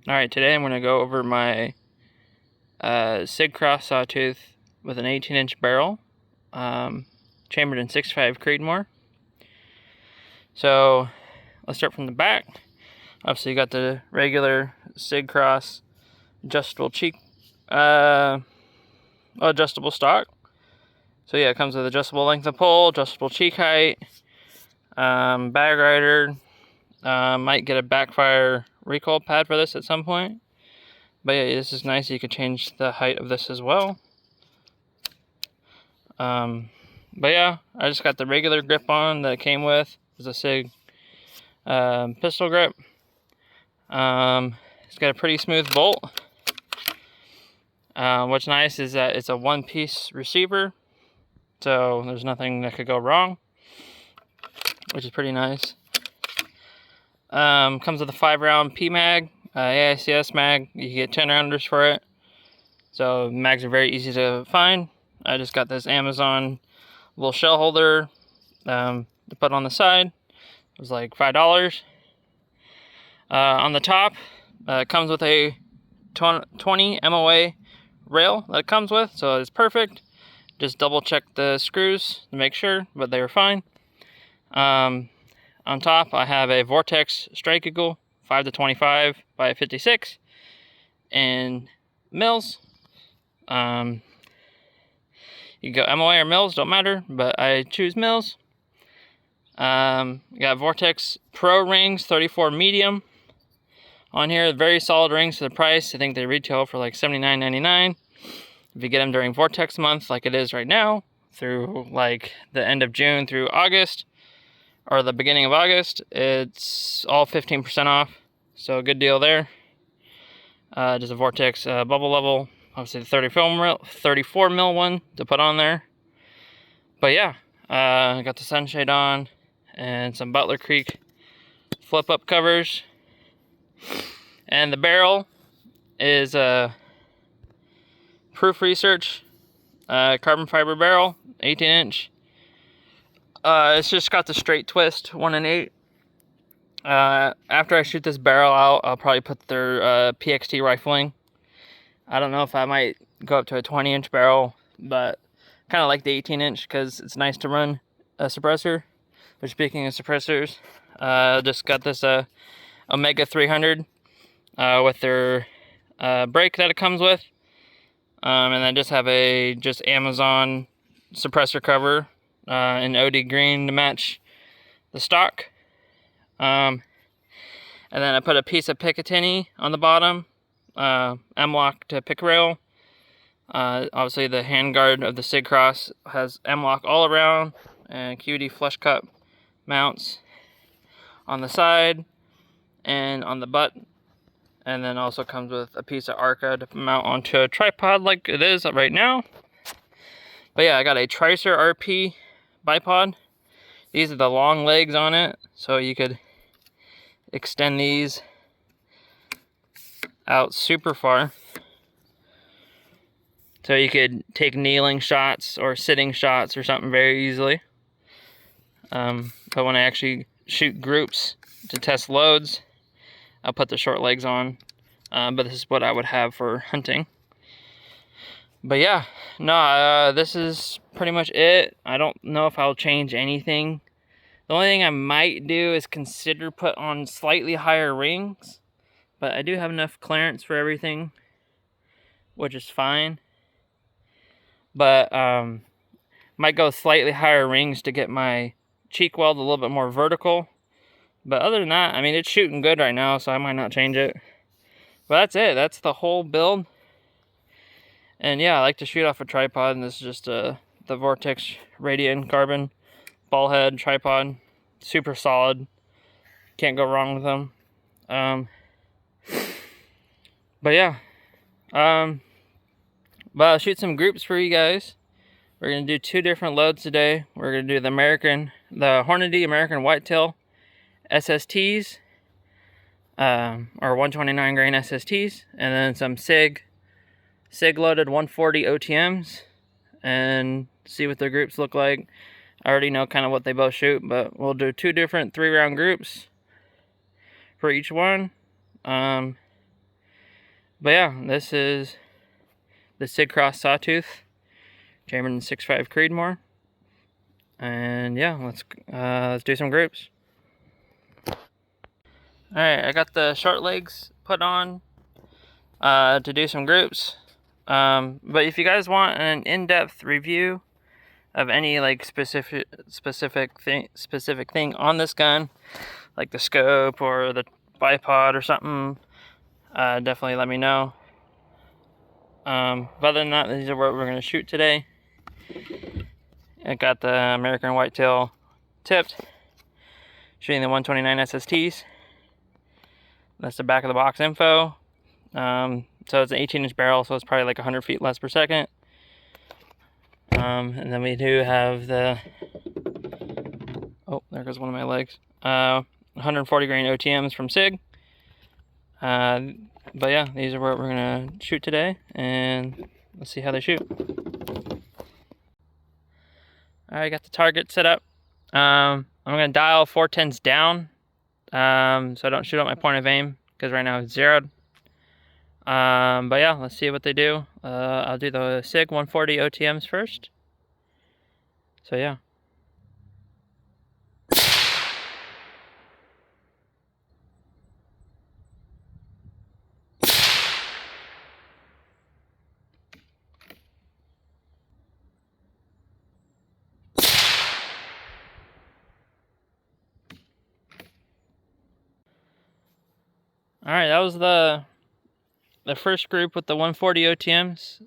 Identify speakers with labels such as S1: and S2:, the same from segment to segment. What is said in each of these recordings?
S1: Alright, today I'm going to go over my SIG CROSS Sawtooth with an 18-inch barrel, chambered in 6.5 creedmoor. So let's start from the back. Obviously you got the regular SIG CROSS adjustable adjustable stock. So yeah, it comes with adjustable length of pole, adjustable cheek height, bag rider. Might get a backfire recoil pad for this at some point. But yeah, this is nice. You can change the height of this as well. But yeah, I just got the regular grip on that it came with. It's a SIG pistol grip. It's got a pretty smooth bolt. What's nice is that it's a one-piece receiver, so there's nothing that could go wrong, which is pretty nice. Comes with a 5-round P-mag, AICS mag. You can get 10 rounders for it. So mags are very easy to find. I just got this Amazon little shell holder to put on the side. It was like $5. On the top, it comes with a 20 MOA rail that it comes with, so it's perfect. Just double check the screws to make sure, but they were fine. On top, I have a Vortex Strike Eagle 5-25 by 56 in mils. You can go MOA or mils, don't matter, but I choose mils. Got Vortex Pro rings, 34 medium on here. Very solid rings for the price. I think they retail for like $79.99. If you get them during Vortex month, like it is right now, through like the end of June through August, or the beginning of August, it's all 15% off. So a good deal there. Just a Vortex bubble level. Obviously the 34 mil one to put on there. But yeah, I got the sunshade on and some Butler Creek flip up covers. And the barrel is Proof Research carbon fiber barrel, 18-inch. It's just got the straight twist, 1 1/8. After I shoot this barrel out, I'll probably put their PXT rifling. I don't know if I might go up to a 20-inch barrel, but kind of like the 18-inch because it's nice to run a suppressor. But speaking of suppressors, just got this Omega 300 with their brake that it comes with. And I just have a Amazon suppressor cover in OD green to match the stock. And then I put a piece of Picatinny on the bottom, M-lock to pick rail. Obviously the handguard of the SIG CROSS has M-lock all around, and QD flush cup mounts on the side and on the butt. And then also comes with a piece of Arca to mount onto a tripod like it is right now. But yeah, I got a Tricer RP bipod. These are the long legs on it, so you could extend these out super far. So you could take kneeling shots or sitting shots or something very easily. But when I actually shoot groups to test loads, I'll put the short legs on. But this is what I would have for hunting. But yeah, no, this is pretty much it. I don't know if I'll change anything. The only thing I might do is consider put on slightly higher rings. But I do have enough clearance for everything, which is fine. But might go slightly higher rings to get my cheek weld a little bit more vertical. But other than that, I mean, it's shooting good right now, so I might not change it. But that's it. That's the whole build. And yeah, I like to shoot off a tripod, and this is just the Vortex Radiant Carbon ball head tripod. Super solid. Can't go wrong with them. But yeah. But I'll shoot some groups for you guys. We're going to do 2 different loads today. We're going to do the Hornady American Whitetail SSTs, or 129 grain SSTs, and then some SIG loaded 140 OTMs, and see what their groups look like. I already know kind of what they both shoot, but we'll do 2 different 3-round groups for each one. But yeah, this is the SIG CROSS Sawtooth, chambered in 6.5 creedmoor. And yeah, let's do some groups. Alright, I got the short legs put on to do some groups. But if you guys want an in-depth review of any like specific thing on this gun, like the scope or the bipod or something, definitely let me know. But other than that, these are what we're going to shoot today. I got the American whitetail tipped, shooting the 129 SSTs. That's the back of the box info. So it's an 18-inch barrel, so it's probably like 100 feet less per second. And then we do have the, oh, there goes one of my legs. 140 grain OTMs from SIG. But yeah, these are what we're gonna shoot today, and let's see how they shoot. I got the target set up. I'm gonna dial 410s down, so I don't shoot at my point of aim, because right now it's zeroed. But yeah, let's see what they do. I'll do the SIG 140 OTMs first. So yeah. Alright, that was the first group with the 140 OTMs.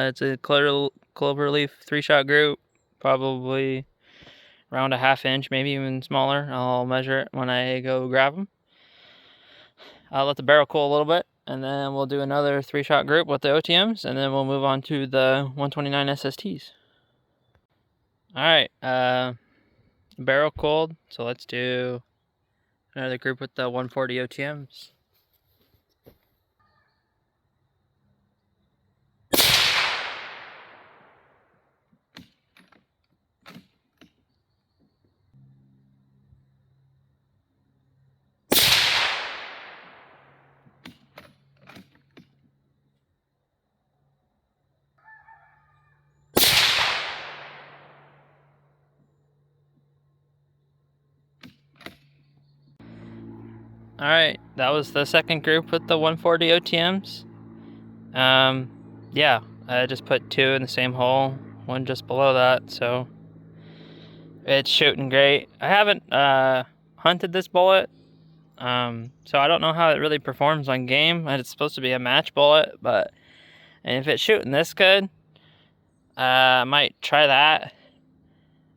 S1: It's a cloverleaf 3-shot group, probably around a 1/2 inch, maybe even smaller. I'll measure it when I go grab them. I'll let the barrel cool a little bit, and then we'll do another 3-shot group with the OTMs, and then we'll move on to the 129 SSTs. Alright, barrel cooled, so let's do another group with the 140 OTMs. Alright, that was the second group with the 140 OTMs. Yeah, I just put 2 in the same hole, one just below that, so it's shooting great. I haven't hunted this bullet, so I don't know how it really performs on game. It's supposed to be a match bullet, but if it's shooting this good, I might try that.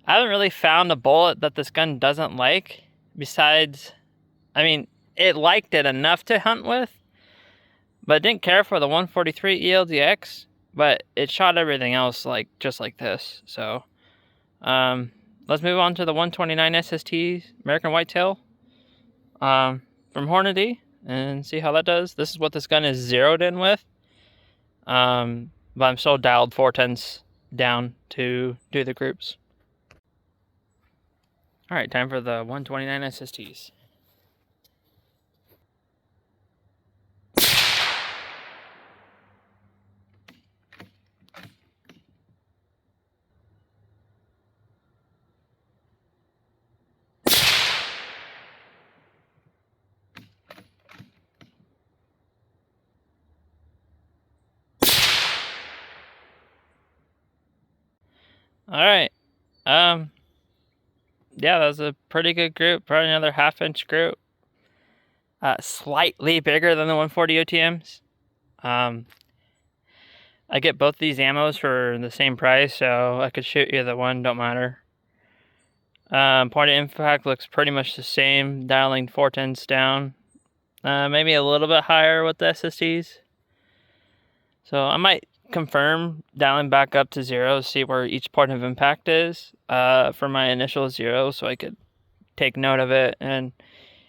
S1: I haven't really found a bullet that this gun doesn't like, besides, I mean, it liked it enough to hunt with, but it didn't care for the 143 ELDX, but it shot everything else like just like this. So let's move on to the 129 SST American Whitetail from Hornady and see how that does. This is what this gun is zeroed in with, but I'm still dialed 410s down to do the groups. Alright, time for the 129 SSTs. Alright, yeah, that was a pretty good group, probably another 1/2 inch group. Slightly bigger than the 140 OTMs. I get both these ammos for the same price, so I could shoot either one, don't matter. Point of impact looks pretty much the same, dialing 410s down. Maybe a little bit higher with the SSTs. So I might confirm dialing back up to 0, see where each point of impact is for my initial 0, so I could take note of it, and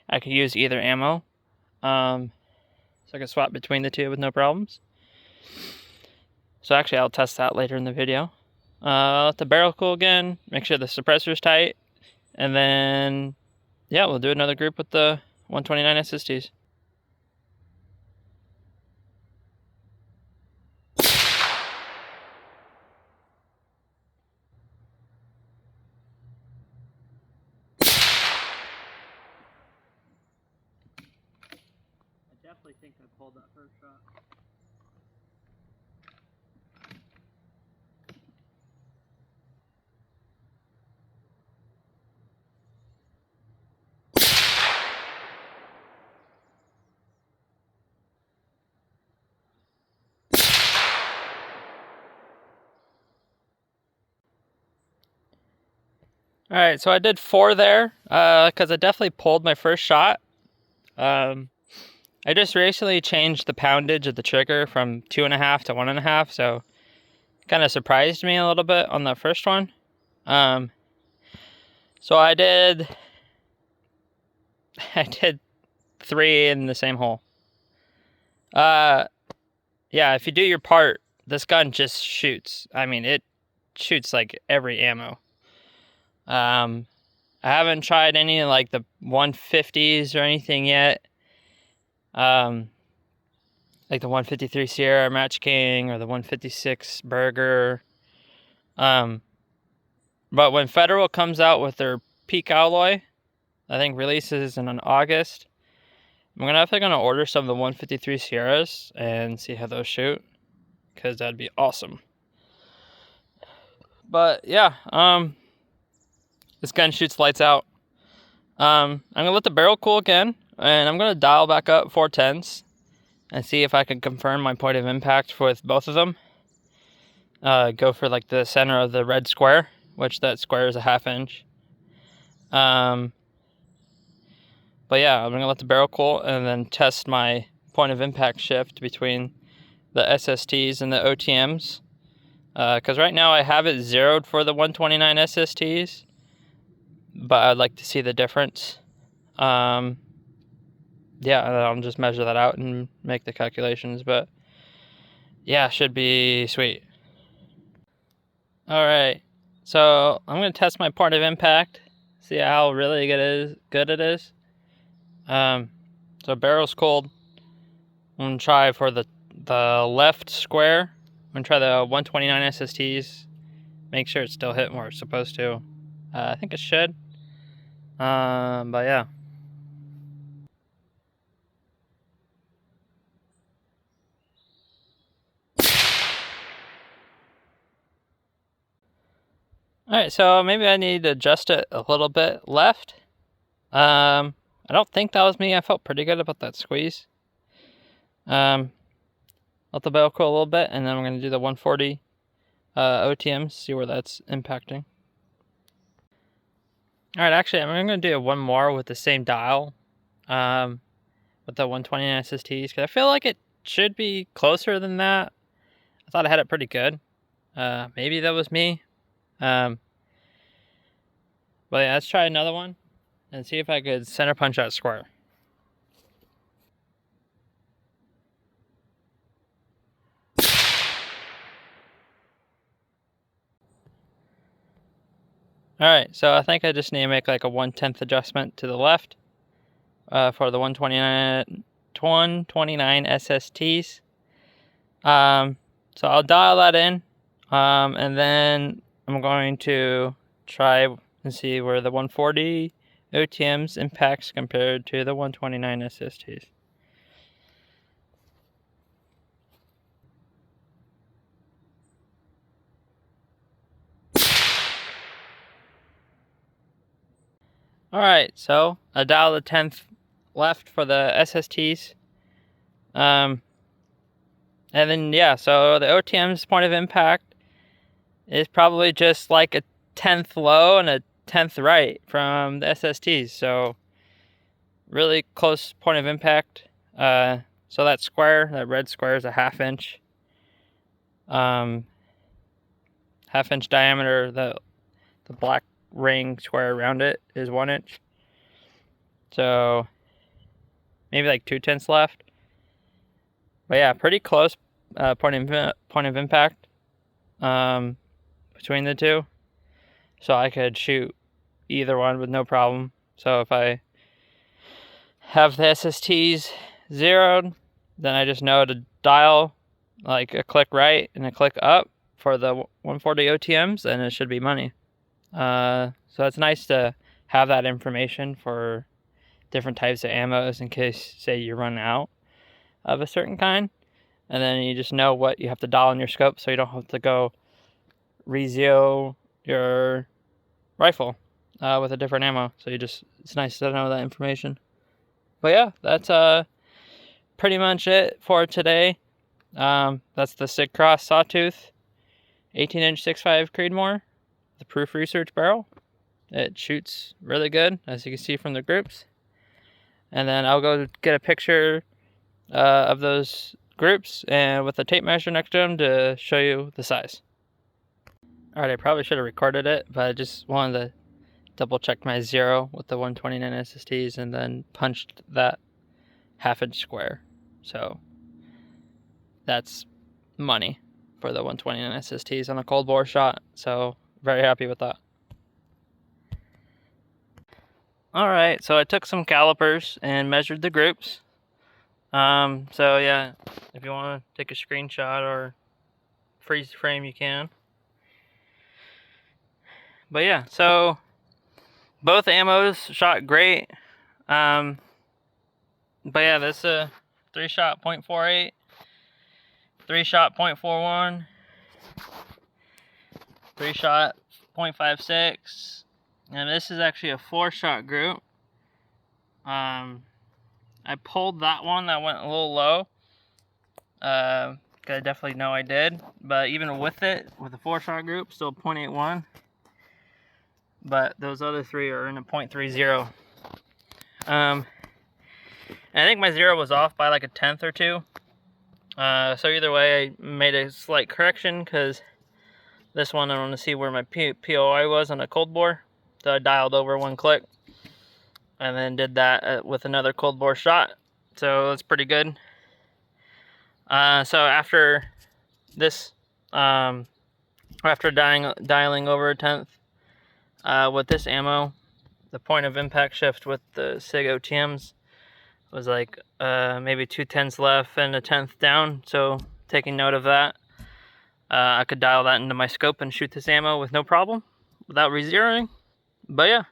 S1: I could use either ammo. So I can swap between the two with no problems. So actually I'll test that later in the video. Let the barrel cool again, make sure the suppressor's tight, and then yeah, we'll do another group with the 129 SSTs. definitely think I pulled that first shot. Alright, so I did 4 there, because I definitely pulled my first shot. I just recently changed the poundage of the trigger from 2.5 to 1.5, so kind of surprised me a little bit on that first one. So I did 3 in the same hole. Yeah, if you do your part, this gun just shoots. I mean, it shoots like every ammo. I haven't tried any like the 150s or anything yet. Like the 153 Sierra Match King or the 156 Burger. But when Federal comes out with their Peak Alloy, I think releases in August, I'm definitely gonna order some of the 153 Sierras and see how those shoot, because that'd be awesome. But yeah, this gun shoots lights out. I'm gonna let the barrel cool again, and I'm gonna dial back up 410s and see if I can confirm my point of impact with both of them. Go for like the center of the red square, which that square is a 1/2 inch. But yeah, I'm gonna let the barrel cool and then test my point of impact shift between the SSTs and the OTMs. Because right now I have it zeroed for the 129 SSTs, but I'd like to see the difference. Yeah, I'll just measure that out and make the calculations, but yeah, should be sweet. Alright, so I'm going to test my point of impact, see how really good it is. So barrel's cold. I'm going to try for the left square. I'm going to try the 129 SSTs, make sure it's still hitting where it's supposed to. I think it should. But yeah. Alright, so maybe I need to adjust it a little bit left. I don't think that was me. I felt pretty good about that squeeze. Let the barrel cool a little bit, and then I'm going to do the 140 OTMs, see where that's impacting. Alright, actually, I'm going to do one more with the same dial, with the 129 SSTs, because I feel like it should be closer than that. I thought I had it pretty good. Maybe that was me. But yeah, let's try another one and see if I could center punch that square. Alright, so I think I just need to make like a 1/10 adjustment to the left for the 129 SSTs. So I'll dial that in, and then I'm going to try and see where the 140 OTMs impacts compared to the 129 SSTs. Alright, so I dial the 10th left for the SSTs. And then, yeah, so the OTM's point of impact is probably just like a 10th low and a 10th right from the SSTs. So, really close point of impact. So that square, that red square is a 1/2 inch. 1/2 inch diameter. The black ring square around it is 1 inch. So, maybe like 2/10 left. But yeah, pretty close point of impact between the two. So I could shoot either one with no problem. So if I have the SSTs zeroed, then I just know to dial like a click right and a click up for the 140 OTMs, and it should be money. So it's nice to have that information for different types of ammos in case, say, you run out. of a certain kind, and then you just know what you have to dial in your scope, so you don't have to go re-zeo your rifle with a different ammo. So it's nice to know that information. But yeah, that's pretty much it for today. That's the SIG CROSS Sawtooth 18-inch 6.5 Creedmoor, the proof research barrel. It shoots really good, as you can see from the groups. And then I'll go get a picture of those groups and with a tape measure next to them to show you the size. Alright, I probably should have recorded it, but I just wanted to double check my zero with the 129 SSTs and then punched that 1/2 inch square. So that's money for the 129 SSTs on a cold bore shot. So very happy with that. Alright, so I took some calipers and measured the groups. So yeah, if you want to take a screenshot or freeze frame, you can. But yeah, so both ammos shot great. But yeah, this 3-shot .48, 3-shot .41, 3-shot .56. And this is actually a 4-shot group. I pulled that one that went a little low. I definitely know I did. But even with it, with a 4-shot group, still .81. But those other 3 are in a .30. And I think my zero was off by like a 1/10 or 2. So either way, I made a slight correction because this one I want to see where my POI was on a cold bore. So I dialed over 1 click and then did that with another cold bore shot. So that's pretty good. So after this, after dialing over 1/10 with this ammo, the point of impact shift with the SIG OTMs was like maybe 2/10 left and a 1/10 down. So taking note of that, I could dial that into my scope and shoot this ammo with no problem without re-zeroing. But yeah,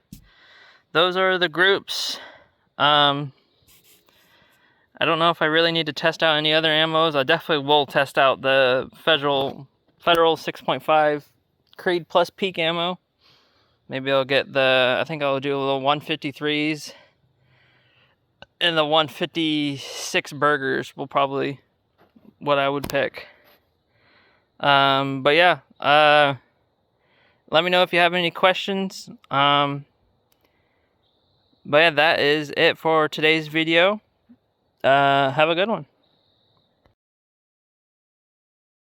S1: those are the groups. I don't know if I really need to test out any other ammos. I definitely will test out the Federal 6.5 Creed plus peak ammo. Maybe I'll get I think I'll do a little 153s. And the 156 burgers will probably what I would pick. But yeah, let me know if you have any questions. But yeah, that is it for today's video. Have a good one.